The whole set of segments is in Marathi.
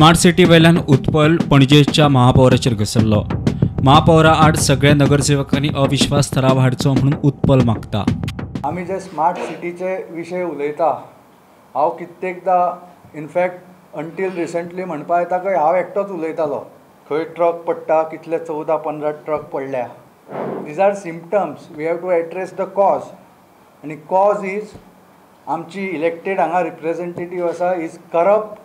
स्मार्ट सिटी वेल्यान उत्पल पणजेच्या महापौराचेर घसरलो। महापौरा आड सगळ्या नगरसेवकांनी अविश्वास थाराव हाडचो म्हणून उत्पल मागता। आमी जे स्मार्ट सिटीचे विशय उलयता हांव कित्येकदां इनफॅक्ट अंटील रिसंटली म्हणपा येता की हांव एकटोच उलयतालो। खंय ट्रक पडटा, कितले 14-15 ट्रक पडल्या। These are symptoms, we have to address the cause, आनी कॉज इज आमची इलेक्टेड हांगा रिप्रेझेंटेटीव आसा इज करप्ट,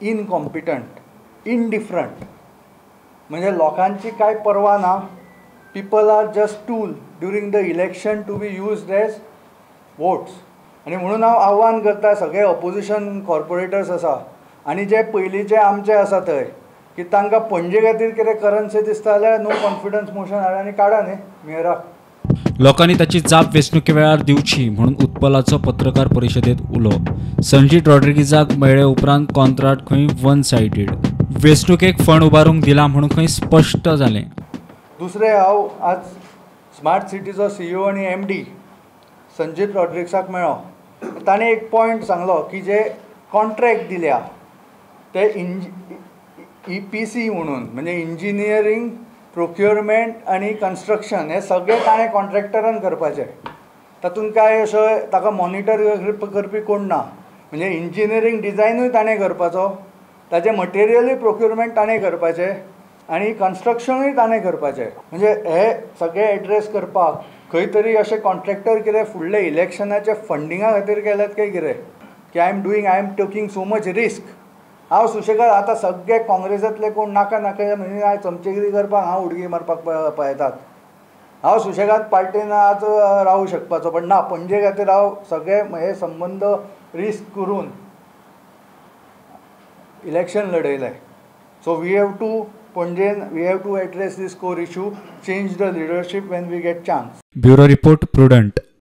इनकॉम्पिटंट, इनडिफरंट। म्हणजे लोकांची काय परवा ना। People are just tool during the election to be used as votes. आनी म्हणून हांव आव्हान करता सगळे ऑपोजिशन कॉर्पोरेटर्स आसा आनी जे पयलींचे आमचे आसा थंय की तांकां पणजे खातीर कितें करन्सी दिसता जाल्यार नो कॉन्फिडन्स मोशन हाडा आनी काडा न्ही मेयराक। लोकांनी ताची जाप वेंचणुके वेळार दिवची म्हणून उत्पलाचो पत्रकार परिशदेंत उलो। संजीत रॉड्रिगीजाक मेळ्ळे उपरांत कॉन्ट्रॅक्ट खंय वन सायडेड। वेंचणुकेक फंड उबारूंक दिला म्हणून खंय स्पश्ट जालें। दुसरें हांव आज स्मार्ट सिटीचो CEO आनी MD संजीत रॉड्रिग्साक मेळ्ळो। ताणें एक पॉयंट सांगलो की जे कॉन्ट्रॅक्ट दिल्या ते EPC म्हणून म्हणजे इंजिनियरींग, प्रोक्युरमेंट आनी कन्स्ट्रक्शन हे सगळे ताणें कॉन्ट्रॅक्टरान करपाचें। तातूंत काय अशें ताका मॉनिटर करपी कोण ना। म्हणजे इंजिनियरींग डिझायनूय ताणें करपाचो, ताचें मटेरियलूय प्रोक्युरमेंट ताणें करपाचें आनी कन्स्ट्रक्शनूय ताणें करपाचें। म्हणजे हे सगळे एड्रेस करपाक खंय तरी अशे कॉन्ट्रॅक्टर कितें फुडले इलेक्शनाचे फंडिंगा खातीर केल्यात काय कितें की I am taking so much risk. हांव सुशेगाद आतां सगळे काँग्रेसांतले कोण नाका म्हणजे हांव चमचेगिरी करपाक हांव उडकी मारपाक पळयतात। हांव सुशेगाद पार्टीन आज रावूं शकपाचो, पण ना, पणजे खातीर हांव सगळे हे संबंद रिस्क करून इलेक्शन लढयलें। So we have to address these core issue, change the leadership when we get chance. Bureau report prudent.